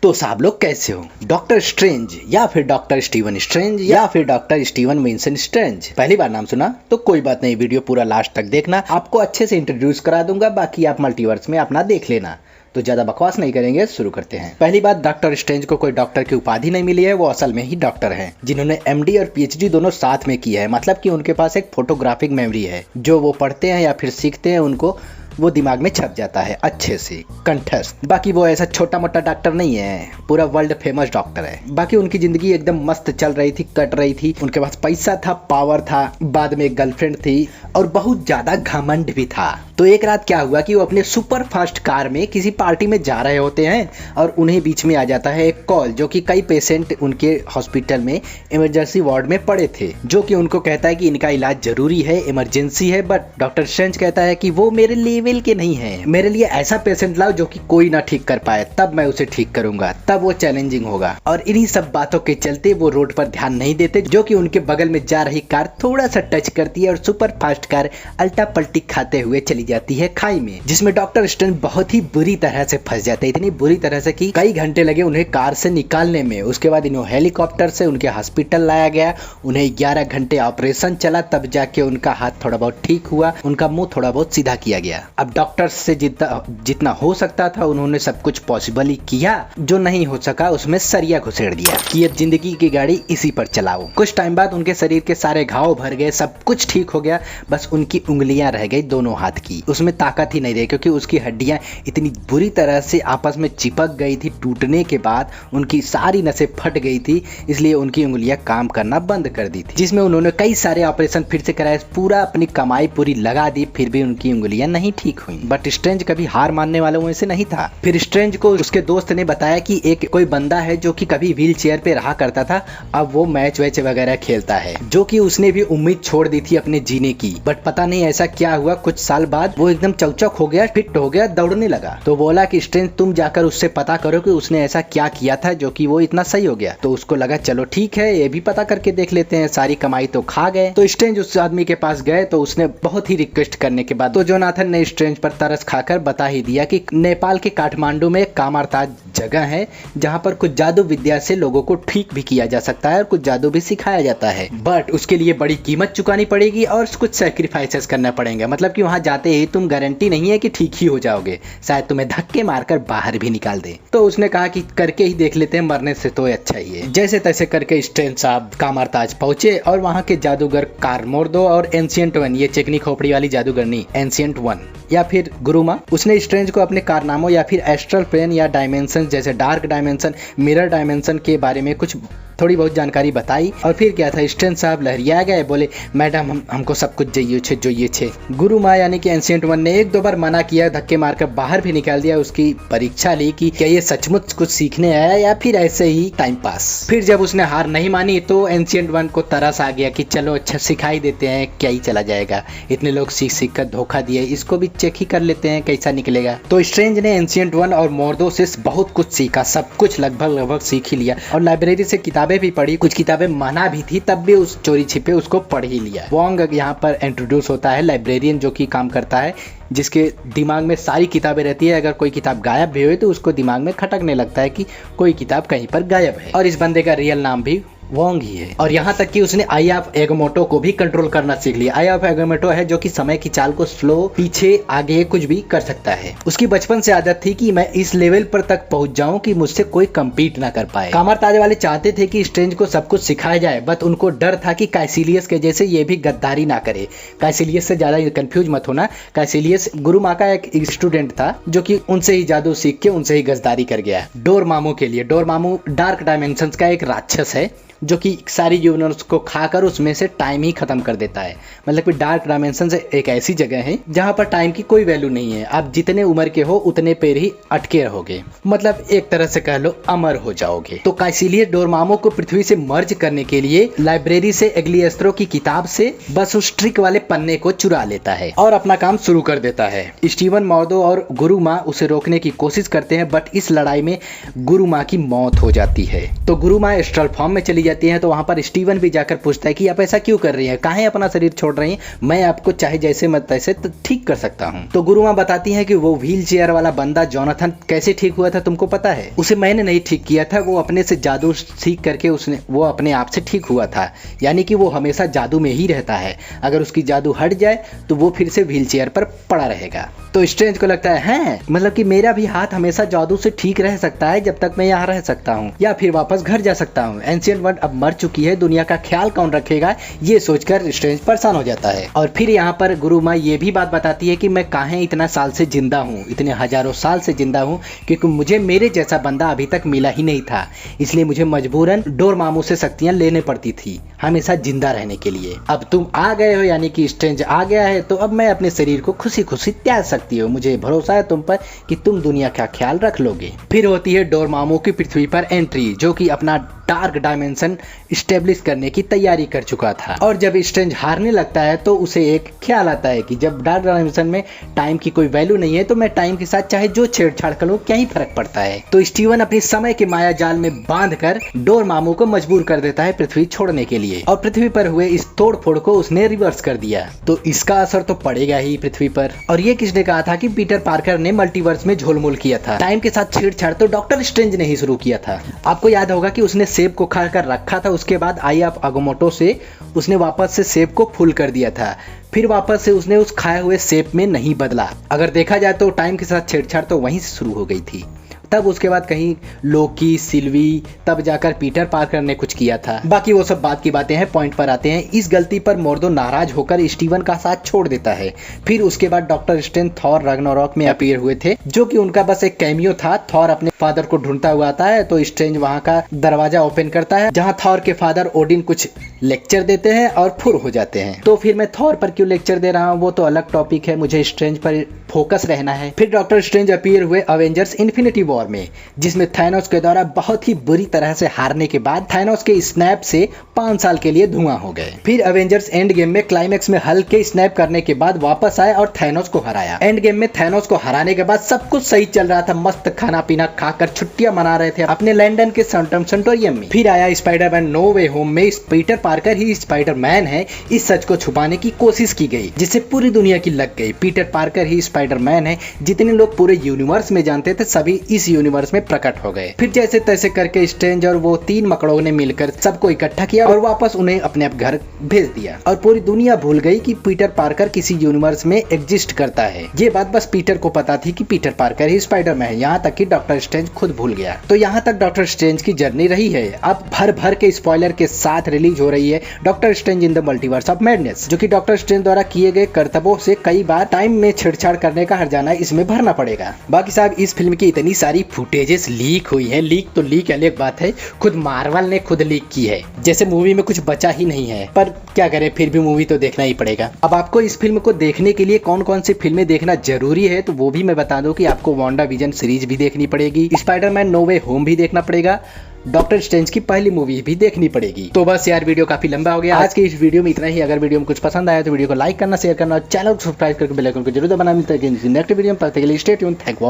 तो साहब लोग कैसे हो? डॉक्टर स्ट्रेंज या फिर डॉक्टर स्टीवन स्ट्रेंज या फिर डॉक्टर स्टीवन विंसेंट स्ट्रेंज, पहली बार नाम सुना तो कोई बात नहीं, वीडियो पूरा लास्ट तक देखना, आपको अच्छे से इंट्रोड्यूस करा दूंगा, बाकी आप मल्टीवर्स में अपना देख लेना। तो ज्यादा बकवास नहीं करेंगे, शुरू करते हैं। पहली बात, डॉक्टर स्ट्रेंज को कोई डॉक्टर की उपाधि नहीं मिली है, वो असल में ही डॉक्टर हैं जिन्होंने एमडी और पीएचडी दोनों साथ में की है। मतलब कि उनके पास एक फोटोग्राफिक मेमोरी है, जो वो पढ़ते हैं या फिर सीखते हैं उनको वो दिमाग में छप जाता है अच्छे से, कंठस्थ। बाकी वो ऐसा छोटा मोटा डॉक्टर नहीं है, पूरा वर्ल्ड फेमस डॉक्टर है। बाकी उनकी जिंदगी एकदम मस्त चल रही थी, कट रही थी। उनके पास पैसा था, पावर था, बाद में एक गर्लफ्रेंड थी और बहुत ज्यादा घमंड भी था। तो एक रात क्या हुआ कि वो अपने सुपर फास्ट कार में किसी पार्टी में जा रहे होते हैं और उन्हें बीच में आ जाता है एक कॉल, जो कि कई पेशेंट उनके हॉस्पिटल में इमरजेंसी वार्ड में पड़े थे, जो कि उनको कहता है कि इनका इलाज जरूरी है, इमरजेंसी है। बट डॉक्टर स्ट्रेंज कहता है कि वो मेरे लेवल के नहीं है, मेरे लिए ऐसा पेशेंट लाओ जो कि कोई ना ठीक कर पाए, तब मैं उसे ठीक करूंगा, तब वो चैलेंजिंग होगा। और इन्हीं सब बातों के चलते वो रोड पर ध्यान नहीं देते, जो कि उनके बगल में जा रही कार थोड़ा सा टच करती है और सुपर फास्ट कार अल्टा पल्टी खाते हुए चली जाती है खाई में, जिसमें डॉक्टर स्ट्रेंज बहुत ही बुरी तरह से फंस जाते हैं। इतनी बुरी तरह से कि कई घंटे लगे उन्हें कार से निकालने में। उसके बाद इन्हें हेलीकॉप्टर से उनके हॉस्पिटल लाया गया, उन्हें 11 घंटे ऑपरेशन चला, तब जाके उनका हाथ थोड़ा बहुत ठीक हुआ, उनका मुंह थोड़ा बहुत सीधा किया गया। अब डॉक्टर से जितना हो सकता था उन्होंने सब कुछ पॉसिबल ही किया, जो नहीं हो सका उसमें सरिया घुसेड़ दिया कि अब जिंदगी की गाड़ी इसी पर चलाओ। कुछ टाइम बाद उनके शरीर के सारे घाव भर गए, सब कुछ ठीक हो गया, बस उनकी उंगलियां रह गई दोनों हाथ की, उसमें ताकत ही नहीं रही क्योंकि उसकी हड्डियां इतनी बुरी तरह से आपस में चिपक गई थी। टूटने के बाद उनकी सारी नसें फट गई थी, इसलिए उनकी उंगलियां काम करना बंद कर दी थी, जिसमें उन्होंने कई सारे ऑपरेशन फिर से कराए, पूरा अपनी कमाई पूरी लगा दी, फिर भी उनकी उंगलियां नहीं ठीक हुई। बट स्ट्रेंज कभी हार मानने वालों में से नहीं था। फिर स्ट्रेंज को उसके दोस्त ने बताया कि एक कोई बंदा है जो कि कभी व्हील चेयर पे रहा करता था, अब वो मैच वैच वगैरह खेलता है, जो कि उसने भी उम्मीद छोड़ दी थी अपने जीने की। बट पता नहीं ऐसा क्या हुआ, कुछ साल बाद वो एकदम चौचक हो गया, फिट हो गया, दौड़ने लगा। तो बोला कि स्ट्रेंज तुम जाकर उससे पता करो कि उसने ऐसा क्या किया था जो कि वो इतना सही हो गया। तो उसको लगा चलो ठीक है, ये भी पता करके देख लेते हैं, सारी कमाई तो खा गए। तो स्ट्रेंज उस आदमी के पास गए, तो उसने बहुत ही रिक्वेस्ट करने के बाद तो जोनाथन ने स्ट्रेंज पर तरस खाकर बता ही दिया कि नेपाल के काठमांडू में कामरताज जगह है, जहां पर कुछ जादू विद्या से लोगों को ठीक भी किया जा सकता है और कुछ जादू भी सिखाया जाता है। बट उसके लिए बड़ी कीमत चुकानी पड़ेगी और कुछ सैक्रिफाइसेस करना पड़ेगा। मतलब कि वहां जाते ही तुम गारंटी नहीं है कि ठीक ही हो जाओगे, शायद तुम्हें धक्के मारकर बाहर भी निकाल दे। तो उसने कहा कि करके ही देख लेते हैं, मरने से तो अच्छा ही है। जैसे तैसे करके स्ट्रेंज साहब कामरताज पहुंचे और वहां के जादूगर कारमोर्दो और एंशिएंट वन, ये चेकनी खोपड़ी वाली जादूगरनी एंशिएंट वन या फिर गुरुमा, उसने स्ट्रेंज को अपने कारनामों या फिर एस्ट्रल प्लेन या डायमेंशन जैसे डार्क डायमेंशन, मिरर डायमेंशन के बारे में कुछ थोड़ी बहुत जानकारी बताई। और फिर क्या था, स्ट्रेंज साहब लहरिया गए, बोले मैडम हमको सब कुछ चाहिए छे। गुरु माँ यानी कि एंशिएंट वन ने एक दो बार मना किया, धक्के मारकर बाहर भी निकाल दिया। उसकी परीक्षा ली कि क्या ये सचमुच कुछ सीखने आया या फिर ऐसे ही टाइम पास। फिर जब उसने हार नहीं मानी तो एंशिएंट वन को तरस आ गया कि चलो अच्छा सिखाई देते हैं, क्या ही चला जाएगा, इतने लोग सीख कर धोखा दिए, इसको भी चेक ही कर लेते हैं कैसा निकलेगा। तो स्ट्रेंज ने एंशिएंट वन और मोर्दो से बहुत कुछ सीखा, सब कुछ लगभग सीख ही लिया और लाइब्रेरी से किताबें भी पढ़ी, कुछ किताबें मना भी थी, तब भी उस चोरी छिपे उसको पढ़ ही लिया। वोंग यहाँ पर इंट्रोड्यूस होता है, लाइब्रेरियन जो कि काम करता है, जिसके दिमाग में सारी किताबें रहती है। अगर कोई किताब गायब भी हुई तो उसको दिमाग में खटकने लगता है कि कोई किताब कहीं पर गायब है। और इस बंदे का रियल नाम भी वोंग ही है। और यहाँ तक कि उसने आई ऑफ एगोमोटो को भी कंट्रोल करना सीख लिया। आई ऑफ एगोमोटो है जो कि समय की चाल को स्लो, पीछे आगे कुछ भी कर सकता है। उसकी बचपन से आदत थी कि मैं इस लेवल पर तक पहुंच जाऊं कि मुझसे कोई कम्पीट ना कर पाए। कामरताज वाले चाहते थे कि स्ट्रेंज को सब कुछ सिखाया जाए, बट उनको डर था कि कैसिलियस के जैसे ये भी गद्दारी ना करे। कैसिलियस से ज्यादा कंफ्यूज मत होना, कैसिलियस गुरु माँ का एक स्टूडेंट था जो कि उनसे ही जादू सीख के उनसे ही गद्दारी कर गया। डोरमामू के लिए, डोरमामू डार्क डायमेंशंस का एक राक्षस है जो कि सारी यूनिवर्स को खाकर उसमें से टाइम ही खत्म कर देता है। मतलब कि डार्क डायमेंशन से एक ऐसी जगह है जहां पर टाइम की कोई वैल्यू नहीं है, आप जितने उम्र के हो उतने पेड़ ही अटके रहोगे, मतलब एक तरह से कह लो अमर हो जाओगे। तो इसीलिए डोरमामो को पृथ्वी से मर्ज करने के लिए लाइब्रेरी से एग्लिएस्त्रो की किताब से बस उस ट्रिक वाले पन्ने को चुरा लेता है और अपना काम शुरू कर देता है। स्टीवन मोर्दो और गुरु माँ उसे रोकने की कोशिश करते हैं, बट इस लड़ाई में गुरु माँ की मौत हो जाती है। तो गुरु माँ एस्ट्रल फॉर्म में चली जाती जाती है तो वहाँ पर स्टीवन भी जाकर पूछता है कि आप ऐसा क्यों कर रही हैं, काहे अपना शरीर छोड़ रही हैं, मैं आपको चाहे जैसे मत तैसे तो ठीक कर सकता हूँ। तो गुरु माँ बताती है कि वो व्हील चेयर वाला बंदा जोनाथन कैसे ठीक हुआ था तुमको पता है? उसे मैंने नहीं ठीक किया था, वो अपने से जादू सीख करके वो अपने आप से ठीक हुआ था। यानी कि वो हमेशा जादू में ही रहता है, अगर उसकी जादू हट जाए तो वो फिर से व्हील चेयर पर पड़ा रहेगा। तो स्ट्रेंज को लगता है मतलब कि मेरा भी हाथ हमेशा जादू से ठीक रह सकता है जब तक मैं यहाँ रह सकता हूँ या फिर वापस घर जा सकता हूँ। एंशिएंट वर्ल्ड अब मर चुकी है, दुनिया का ख्याल कौन रखेगा, ये सोचकर स्ट्रेंज परेशान हो जाता है। और फिर यहाँ पर गुरु माँ ये भी बात बताती है कि मैं काहे इतना साल से जिंदा हूँ, इतने हजारों साल से जिंदा हूँ, क्योंकि मुझे मेरे जैसा बंदा अभी तक मिला ही नहीं था, इसलिए मुझे मजबूरन डोरमामू से शक्तियां लेने पड़ती थी हमेशा जिंदा रहने के लिए। अब तुम आ गए हो, यानी कि स्ट्रेंज आ गया है, तो अब मैं अपने शरीर को खुशी खुशी त्याग सकती हूँ, मुझे भरोसा है तुम पर कि तुम दुनिया का ख्याल रख लोगे। फिर होती है डोरमामू की पृथ्वी पर एंट्री, जो कि अपना डार्क डायमेंशन स्टेब्लिश करने की तैयारी कर चुका था। और जब स्ट्रेंज हारने लगता है तो उसे एक ख्याल आता है कि जब डार्क डायमेंशन में टाइम की कोई वैल्यू नहीं है तो मैं टाइम के साथ चाहे जो छेड़छाड़ करूं क्या ही फर्क पड़ता है। तो स्टीवन अपनी समय के माया जाल में बांधकर डोरमामू को मजबूर कर देता है पृथ्वी छोड़ने के लिए, और पृथ्वी पर हुए इस तोड़फोड़ को उसने रिवर्स कर दिया। तो इसका असर तो पड़ेगा ही पृथ्वी पर। और ये किसने कहा था कि पीटर पार्कर ने मल्टीवर्स में झोलमोल किया था? टाइम के साथ छेड़छाड़ तो डॉक्टर स्ट्रेंज ने ही शुरू किया था। आपको याद होगा कि उसने सेब को खा कर रखा था, उसके बाद आई ऑफ अगमोटो से उसने वापस से सेब को फुल कर दिया था, फिर वापस से उसने उस खाए हुए सेब में नहीं बदला। अगर देखा जाए तो टाइम के साथ छेड़छाड़ तो वहीं से शुरू हो गई थी। तब उसके बाद कहीं लोकी, सिल्वी, तब जाकर पीटर पार्कर ने कुछ किया था। बाकी वो सब बात की बातें हैं, पॉइंट पर आते हैं। इस गलती पर मोर्दो नाराज होकर स्टीवन का साथ छोड़ देता है। फिर उसके बाद डॉक्टर स्ट्रेंज थॉर रग्नारॉक में अपीयर हुए थे, जो कि उनका बस एक कैमियो था। थॉर अपने फादर को ढूंढता हुआ आता है तो स्ट्रेंज वहां का दरवाजा ओपन करता है, जहां थॉर के फादर ओडिन कुछ लेक्चर देते हैं और फुर हो जाते हैं। तो फिर मैं थॉर पर क्यों लेक्चर दे रहा हूँ वो तो अलग टॉपिक है, मुझे स्ट्रेंज पर फोकस रहना है। फिर डॉक्टर स्ट्रेंज अपीयर हुए अवेंजर्स इन्फिनिटी वॉर में, जिसमें थैनोस के द्वारा बहुत ही बुरी तरह से हारने के बाद थैनोस के स्नैप से 5 साल के लिए धुआं हो गए। फिर अवेंजर्स एंड गेम में क्लाइमेक्स में हल्क के स्नैप करने के बाद वापस आए और थैनोस को हराया। एंड गेम में थैनोस को हराने के बाद सब कुछ सही चल रहा था, मस्त खाना पीना खाकर छुट्टियां मना रहे थे अपने लंदन के सेंटोरियम में। फिर आया स्पाइडरमैन नो वे होम में पीटर पार्कर ही स्पाइडरमैन है, इस सच को छुपाने की कोशिश की गई जिससे पूरी दुनिया की लग गई। पीटर पार्कर ही स्पाइडरमैन है, जितने लोग पूरे यूनिवर्स में जानते थे सभी इस यूनिवर्स में प्रकट हो गए। फिर जैसे तैसे करके स्ट्रेंज और वो 3 मकड़ों ने मिलकर सबको इकट्ठा किया और वापस उन्हें अपने घर भेज दिया, और पूरी दुनिया भूल गई कि पीटर पार्कर किसी यूनिवर्स में एग्जिस्ट करता है। ये बात बस पीटर को पता थी कि पीटर पार्कर ही स्पाइडरमैन है, यहाँ तक कि डॉक्टर स्ट्रेंज खुद भूल गया। तो यहाँ तक डॉक्टर स्ट्रेंज की जर्नी रही है। अब भर भर के स्पॉइलर के साथ रिलीज हो रही है doctor strange in the multiverse of madness, जो कि डॉक्टर स्ट्रेंज द्वारा किए गए कर्तव्यों से कई बार टाइम में छेड़छाड़ करने का हर्जाना इसमें भरना पड़ेगा। बाकी साहब इस फिल्म की इतनी सारी फुटेजेस लीक हुई है, लीक तो लीक अलग बात है, खुद मार्वल ने खुद लीक की है, जैसे मूवी में कुछ बचा ही नहीं है। पर क्या करें, फिर भी मूवी तो देखना ही पड़ेगा। अब आपको इस फिल्म को देखने के लिए कौन कौन सी फिल्में देखना जरूरी है तो वो भी मैं बता दूं कि आपको वांडा विजन सीरीज भी देखनी पड़ेगी, स्पाइडरमैन नो वे होम भी देखना पड़ेगा, डॉक्टर स्ट्रेंज की पहली मूवी भी देखनी पड़ेगी। तो बस यार वीडियो काफी लंबा हो गया, आज के इस वीडियो में इतना ही। अगर वीडियो में कुछ पसंद आया तो वीडियो को लाइक करना, शेयर करना और चैनल को सब्सक्राइब करके बेल आइकन को जरूर दबाना। मिलता है नेक्स्ट वीडियो में, तब तक के लिए स्टे ट्यून्ड, थैंक यू।